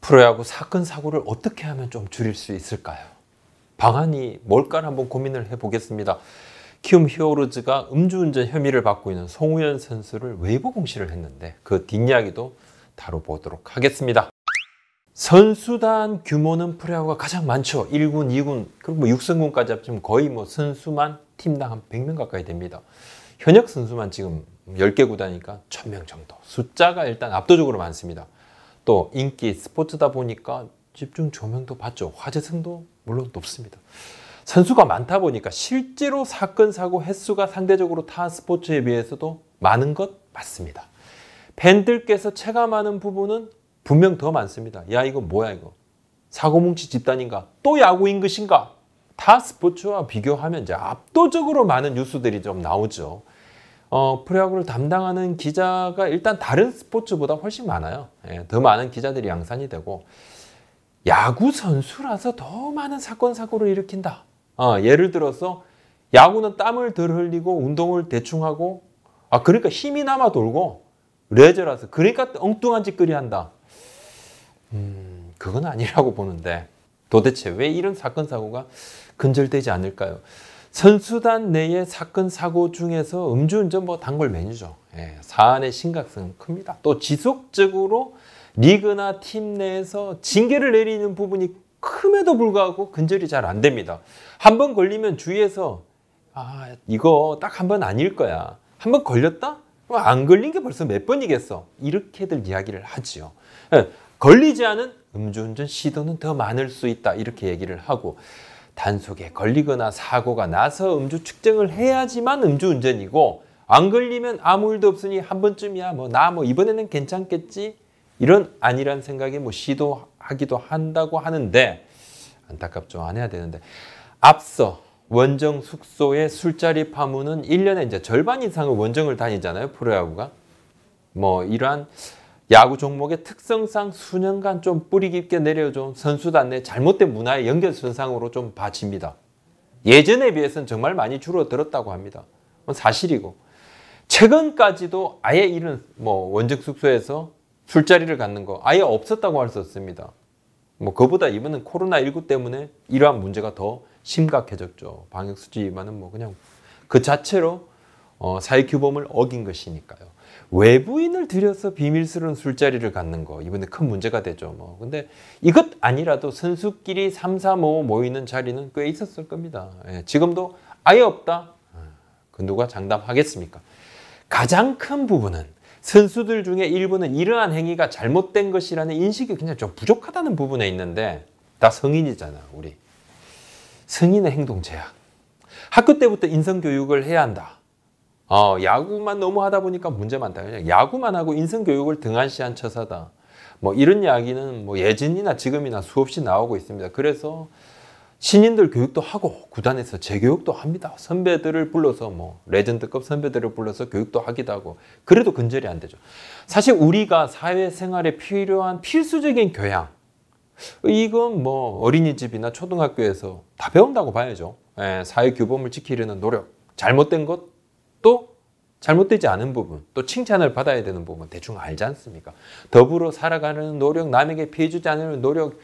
프로야구 사건 사고를 어떻게 하면 좀 줄일 수 있을까요? 방안이 뭘까 한번 고민을 해보겠습니다. 키움 히어로즈가 음주운전 혐의를 받고 있는 송우현 선수를 외부 공시를 했는데 그 뒷이야기도 다뤄보도록 하겠습니다. 선수단 규모는 프로야구가 가장 많죠. 1군, 2군, 그리고 6선군까지 합치면 거의 선수만 팀당 한 100명 가까이 됩니다. 현역 선수만 지금 10개 구단이니까 1000명 정도. 숫자가 일단 압도적으로 많습니다. 또 인기 스포츠다 보니까 집중 조명도 받죠. 화제성도 물론 높습니다. 선수가 많다 보니까 실제로 사건, 사고 횟수가 상대적으로 타 스포츠에 비해서도 많은 것 맞습니다. 팬들께서 체감하는 부분은 분명 더 많습니다. 야, 이거 뭐야 이거? 사고뭉치 집단인가? 또 야구인 것인가? 타 스포츠와 비교하면 이제 압도적으로 많은 뉴스들이 좀 나오죠. 프로야구를 담당하는 기자가 일단 다른 스포츠보다 훨씬 많아요. 더 많은 기자들이 양산이 되고 야구 선수라서 더 많은 사건, 사고를 일으킨다. 예를 들어서 야구는 땀을 덜 흘리고 운동을 대충 하고 그러니까 힘이 남아 돌고 레저라서 그러니까 엉뚱한 짓거리 한다. 그건 아니라고 보는데 도대체 왜 이런 사건, 사고가 근절되지 않을까요? 선수단 내의 사건, 사고 중에서 음주운전 단골 메뉴죠. 사안의 심각성은 큽니다. 또 지속적으로 리그나 팀 내에서 징계를 내리는 부분이 큼에도 불구하고 근절이 잘 안 됩니다. 한 번 걸리면 주위에서 이거 딱 한 번 아닐 거야. 한 번 걸렸다? 안 걸린 게 벌써 몇 번이겠어. 이렇게들 이야기를 하지요. 걸리지 않은 음주운전 시도는 더 많을 수 있다. 이렇게 얘기를 하고 단속에 걸리거나 사고가 나서 음주 측정을 해야지만 음주운전이고 안 걸리면 아무 일도 없으니 한 번쯤이야 나 이번에는 괜찮겠지 이런 아니란 생각에 시도하기도 한다고 하는데 안타깝죠. 안 해야 되는데 앞서 원정 숙소의 술자리 파문은 1년에 이제 절반 이상의 원정을 다니잖아요. 프로야구가 이러한 야구 종목의 특성상 수년간 좀 뿌리 깊게 내려준 선수단 내 잘못된 문화의 연결선상으로 좀 봐집니다. 예전에 비해서는 정말 많이 줄어들었다고 합니다. 사실이고 최근까지도 아예 이런 원정 숙소에서 술자리를 갖는 거 아예 없었다고 할 수 없습니다. 그보다 이번은 코로나19 때문에 이러한 문제가 더 심각해졌죠. 방역수칙 위반은 그냥 그 자체로 사회규범을 어긴 것이니까요. 외부인을 들여서 비밀스러운 술자리를 갖는 거 이번에 큰 문제가 되죠. 근데 이것 아니라도 선수끼리 3, 4, 5 모이는 자리는 꽤 있었을 겁니다. 지금도 아예 없다? 그 누가 장담하겠습니까? 가장 큰 부분은 선수들 중에 일부는 이러한 행위가 잘못된 것이라는 인식이 그냥 좀 부족하다는 부분에 있는데 다 성인이잖아, 우리. 성인의 행동 제약. 학교 때부터 인성교육을 해야 한다. 야구만 너무 하다 보니까 문제 많다. 그냥 야구만 하고 인성교육을 등한시한 처사다. 이런 이야기는 예전이나 지금이나 수없이 나오고 있습니다. 그래서 신인들 교육도 하고 구단에서 재교육도 합니다. 선배들을 불러서 레전드급 선배들을 불러서 교육도 하기도 하고 그래도 근절이 안 되죠. 사실 우리가 사회생활에 필요한 필수적인 교양 이건 어린이집이나 초등학교에서 다 배운다고 봐야죠. 사회규범을 지키려는 노력, 잘못된 것 또 잘못되지 않은 부분, 또 칭찬을 받아야 되는 부분 대충 알지 않습니까? 더불어 살아가는 노력, 남에게 피해 주지 않으려는 노력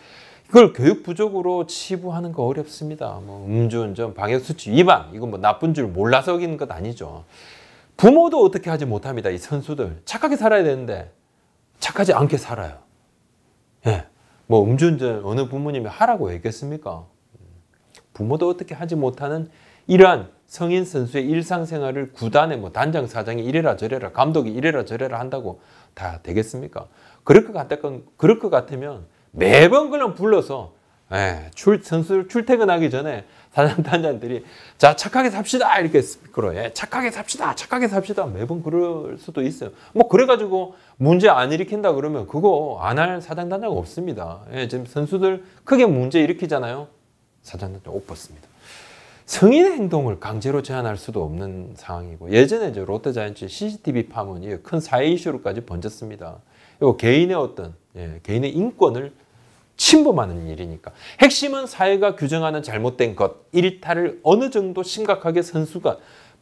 이걸 교육 부족으로 치부하는 거 어렵습니다. 음주운전, 방역수칙 위반 이건 나쁜 줄 몰라서 어기는 것 아니죠. 부모도 어떻게 하지 못합니다. 이 선수들 착하게 살아야 되는데 착하지 않게 살아요. 음주운전 어느 부모님이 하라고 얘기했습니까? 부모도 어떻게 하지 못하는 이러한 성인 선수의 일상생활을 구단의 단장 사장이 이래라 저래라 감독이 이래라 저래라 한다고 다 되겠습니까? 그럴 것 같으면 매번 그냥 불러서 선수를 출퇴근하기 전에 사장 단장들이 자 착하게 삽시다 이렇게 스피커로 착하게 삽시다 매번 그럴 수도 있어요. 그래가지고 문제 안 일으킨다 그러면 그거 안 할 사장 단장 없습니다. 지금 선수들 크게 문제 일으키잖아요. 사장 단장 옷 벗습니다. 성인의 행동을 강제로 제한할 수도 없는 상황이고 예전에 롯데자이언츠 CCTV 파문이 큰 사회 이슈로까지 번졌습니다. 이거 개인의 인권을 침범하는 일이니까 핵심은 사회가 규정하는 잘못된 것 일탈을 어느 정도 심각하게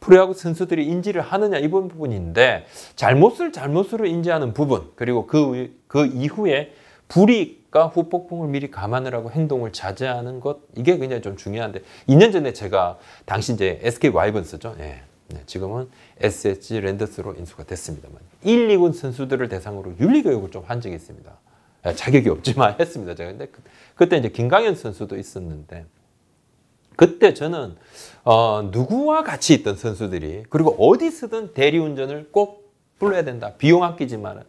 프로야구 선수들이 인지를 하느냐 이번 부분인데 잘못을 잘못으로 인지하는 부분 그리고 그 이후에 불이익과 후폭풍을 미리 감안을 하고 행동을 자제하는 것, 이게 굉장히 좀 중요한데 2년 전에 제가 당시 이제 SK 와이번스죠. 예. 네, 지금은 SSG 랜더스로 인수가 됐습니다만 1, 2군 선수들을 대상으로 윤리교육을 좀 한 적이 있습니다. 자격이 없지만 했습니다. 제가 근데 그때 이제 김강현 선수도 있었는데 그때 저는 누구와 같이 있던 선수들이 그리고 어디서든 대리운전을 꼭 불러야 된다. 비용 아끼지만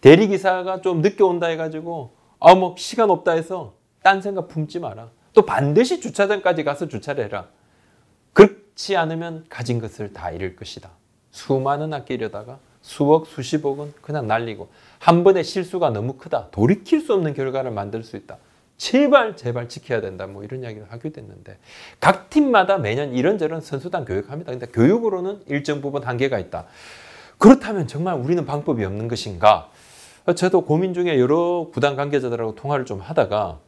대리기사가 좀 늦게 온다 해가지고 뭐 시간 없다 해서 딴 생각 품지 마라. 또 반드시 주차장까지 가서 주차를 해라. 그렇지 않으면 가진 것을 다 잃을 것이다. 수많은 아끼려다가 수억, 수십억은 그냥 날리고 한 번의 실수가 너무 크다. 돌이킬 수 없는 결과를 만들 수 있다. 제발 지켜야 된다. 뭐 이런 이야기를 하게 됐는데 각 팀마다 매년 이런저런 선수단 교육합니다. 근데 교육으로는 일정 부분 한계가 있다. 그렇다면 정말 우리는 방법이 없는 것인가? 저도 고민 중에 여러 구단 관계자들하고 통화를 좀 하다가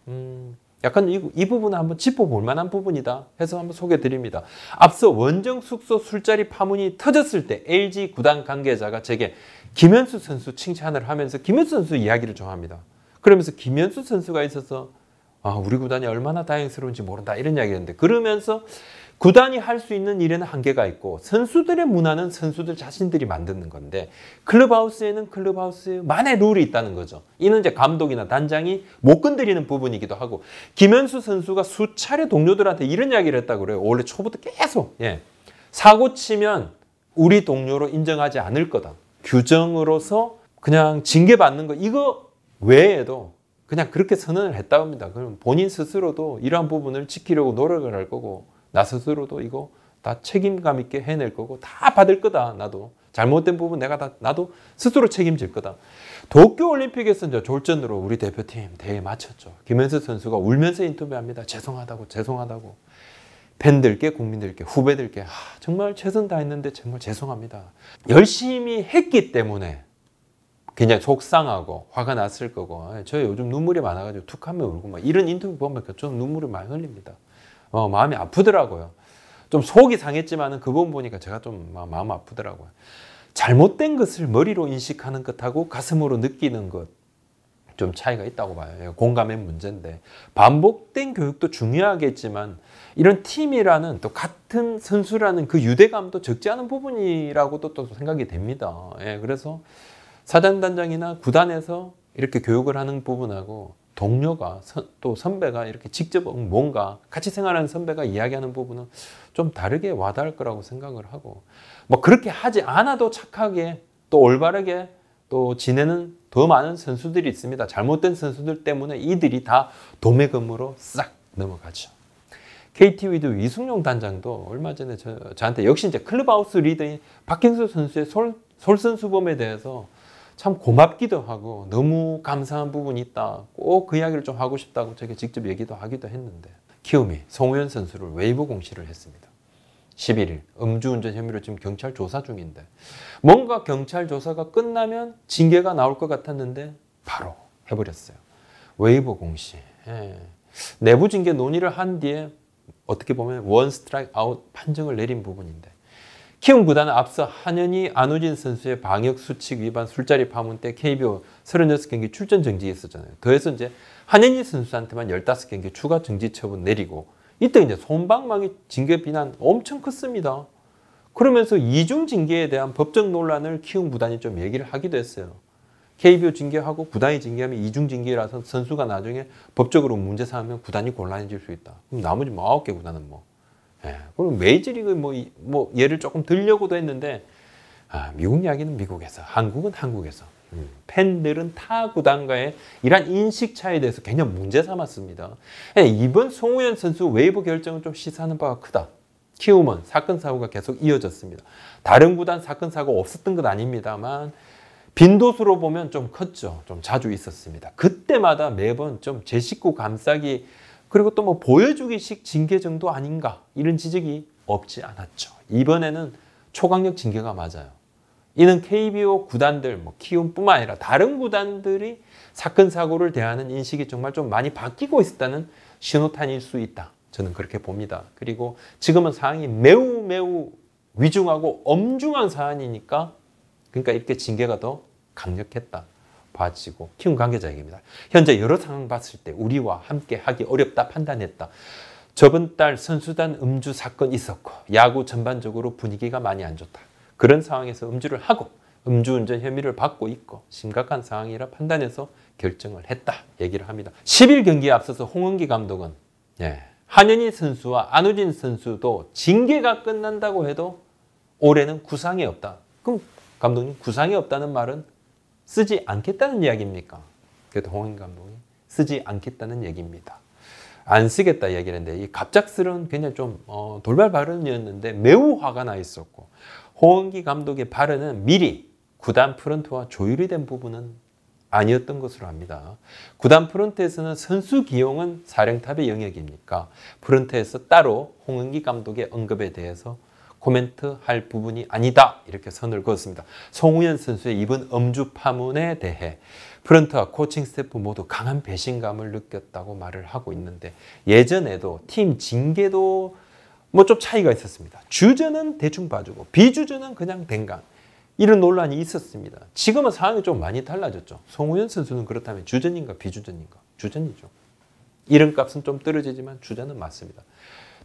약간 이 부분은 한번 짚어볼 만한 부분이다 해서 한번 소개해 드립니다. 앞서 원정 숙소 술자리 파문이 터졌을 때 LG 구단 관계자가 제게 김현수 선수 칭찬을 하면서 김현수 선수 이야기를 좀 합니다. 그러면서 김현수 선수가 있어서 우리 구단이 얼마나 다행스러운지 모른다 이런 이야기했는데 그러면서 구단이 할 수 있는 일에는 한계가 있고 선수들의 문화는 선수들 자신들이 만드는 건데 클럽하우스에는 클럽하우스만의 룰이 있다는 거죠. 이는 이제 감독이나 단장이 못 건드리는 부분이기도 하고 김현수 선수가 수차례 동료들한테 이런 이야기를 했다고 그래요. 원래 초부터 계속 사고 치면 우리 동료로 인정하지 않을 거다. 규정으로서 그냥 징계받는 거 이거 외에도 그냥 그렇게 선언을 했다고 합니다. 그럼 본인 스스로도 이러한 부분을 지키려고 노력을 할 거고 나 스스로도 이거 다 책임감 있게 해낼 거고 다 받을 거다. 나도 잘못된 부분 나도 스스로 책임질 거다. 도쿄올림픽에서 이제 졸전으로 우리 대표팀 대회 마쳤죠. 김현수 선수가 울면서 인터뷰합니다. 죄송하다고. 팬들께, 국민들께, 후배들께 정말 최선 다했는데 정말 죄송합니다. 열심히 했기 때문에 굉장히 속상하고 화가 났을 거고 저 요즘 눈물이 많아가지고 툭 하면 울고 막 이런 인터뷰 보면 좀 눈물이 많이 흘립니다. 마음이 아프더라고요. 좀 속이 상했지만은 그 부분 보니까 제가 좀 마음 아프더라고요. 잘못된 것을 머리로 인식하는 것하고 가슴으로 느끼는 것 좀 차이가 있다고 봐요. 공감의 문제인데 반복된 교육도 중요하겠지만 이런 팀이라는 또 같은 선수라는 그 유대감도 적지 않은 부분이라고도 또 생각이 됩니다. 그래서 사단단장이나 구단에서 이렇게 교육을 하는 부분하고 동료가 또 선배가 이렇게 직접 뭔가 같이 생활하는 선배가 이야기하는 부분은 좀 다르게 와닿을 거라고 생각을 하고 뭐 그렇게 하지 않아도 착하게 또 올바르게 또 지내는 더 많은 선수들이 있습니다. 잘못된 선수들 때문에 이들이 다 도매금으로 싹 넘어가죠. KT 위드 이승용 단장도 얼마 전에 저한테 역시 이제 클럽하우스 리더인 박행수 선수의 솔선수범에 대해서 참 고맙기도 하고 너무 감사한 부분이 있다. 꼭 그 이야기를 좀 하고 싶다고 제가 직접 얘기도 하기도 했는데 키움이 송우현 선수를 웨이브 공시를 했습니다. 11일 음주운전 혐의로 지금 경찰 조사 중인데 뭔가 경찰 조사가 끝나면 징계가 나올 것 같았는데 바로 해버렸어요. 웨이브 공시. 내부 징계 논의를 한 뒤에 어떻게 보면 원 스트라이크 아웃 판정을 내린 부분인데 키움 구단은 앞서 한현희, 안우진 선수의 방역 수칙 위반 술자리 파문 때 KBO 36경기 출전 정지했었잖아요. 더해서 이제 한현희 선수한테만 15경기 추가 정지 처분 내리고 이때 이제 손방망이 징계 비난 엄청 컸습니다. 그러면서 이중 징계에 대한 법적 논란을 키움 구단이 좀 얘기를 하기도 했어요. KBO 징계하고 구단이 징계하면 이중 징계라서 선수가 나중에 법적으로 문제 삼으면 구단이 곤란해질 수 있다. 그럼 나머지 9개 구단은 그럼 메이저리그 뭐 예를 조금 들려고도 했는데 미국 이야기는 미국에서 한국은 한국에서 팬들은 타 구단과의 이러한 인식 차이에 대해서 굉장히 문제 삼았습니다. 이번 송우현 선수 웨이브 결정은 좀 시사하는 바가 크다. 키움은 사건 사고가 계속 이어졌습니다. 다른 구단 사건 사고 없었던 것 아닙니다만 빈도수로 보면 좀 컸죠. 좀 자주 있었습니다. 그때마다 매번 좀 제 식구 감싸기 그리고 또 뭐 보여주기식 징계 정도 아닌가 이런 지적이 없지 않았죠. 이번에는 초강력 징계가 맞아요. 이는 KBO 구단들, 키움뿐만 아니라 다른 구단들이 사건 사고를 대하는 인식이 정말 좀 많이 바뀌고 있었다는 신호탄일 수 있다. 저는 그렇게 봅니다. 그리고 지금은 상황이 매우 위중하고 엄중한 사안이니까 그러니까 이렇게 징계가 더 강력했다. 봐지고 키운 관계자 얘기입니다. 현재 여러 상황 봤을 때 우리와 함께 하기 어렵다 판단했다. 저번 달 선수단 음주 사건 있었고 야구 전반적으로 분위기가 많이 안 좋다. 그런 상황에서 음주를 하고 음주운전 혐의를 받고 있고 심각한 상황이라 판단해서 결정을 했다 얘기를 합니다. 10일 경기에 앞서서 홍은기 감독은 한현희 선수와 안우진 선수도 징계가 끝난다고 해도 올해는 구상이 없다. 그럼 감독님 구상이 없다는 말은 쓰지 않겠다는 이야기입니까? 그래도 홍은기 감독이 쓰지 않겠다는 얘기입니다. 안 쓰겠다 이야기를 했는데 이 갑작스러운 굉장히 좀 돌발 발언이었는데 매우 화가 나 있었고 홍은기 감독의 발언은 미리 구단 프런트와 조율이 된 부분은 아니었던 것으로 합니다. 구단 프런트에서는 선수 기용은 사령탑의 영역이니까 프런트에서 따로 홍은기 감독의 언급에 대해서 코멘트할 부분이 아니다 이렇게 선을 그었습니다. 송우현 선수의 이번 음주 파문에 대해 프런트와 코칭 스태프 모두 강한 배신감을 느꼈다고 말을 하고 있는데 예전에도 팀 징계도 뭐 좀 차이가 있었습니다. 주전은 대충 봐주고 비주전은 그냥 댕강 이런 논란이 있었습니다. 지금은 상황이 좀 많이 달라졌죠. 송우현 선수는 그렇다면 주전인가 비주전인가? 주전이죠. 이름값은 좀 떨어지지만 주전은 맞습니다.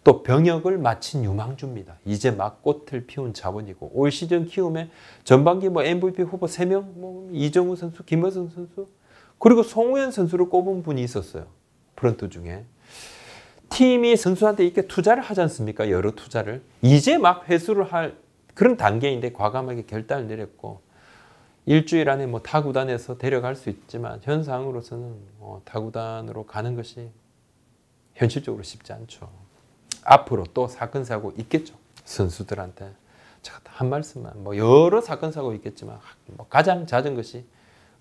또 병역을 마친 유망주입니다. 이제 막 꽃을 피운 자본이고 올 시즌 키움에 전반기 MVP 후보 3명, 이정우 선수, 김어선 선수 그리고 송우현 선수를 꼽은 분이 있었어요. 프런트 중에. 팀이 선수한테 이렇게 투자를 하지 않습니까? 여러 투자를. 이제 막 회수를 할 그런 단계인데 과감하게 결단을 내렸고 일주일 안에 타구단에서 데려갈 수 있지만 현상으로서는 타구단으로 가는 것이 현실적으로 쉽지 않죠. 앞으로 또 사건 사고 있겠죠. 선수들한테 제가 한 말씀만 여러 사건 사고 있겠지만 가장 잦은 것이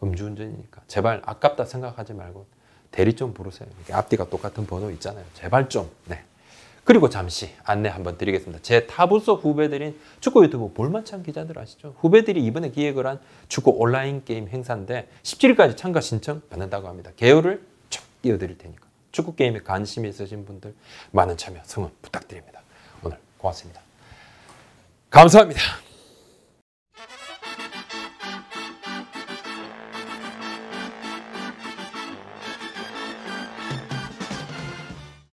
음주운전이니까 제발 아깝다 생각하지 말고 대리 좀 부르세요. 앞뒤가 똑같은 번호 있잖아요. 제발 좀. 그리고 잠시 안내 한번 드리겠습니다. 제 타부서 후배들인 축구 유튜브 볼만찬 기자들 아시죠? 후배들이 이번에 기획을 한 축구 온라인 게임 행사인데 17일까지 참가 신청 받는다고 합니다. 개요를 쭉 띄워드릴 테니까 축구 게임에 관심이 있으신 분들 많은 참여, 성원 부탁드립니다. 오늘 고맙습니다. 감사합니다.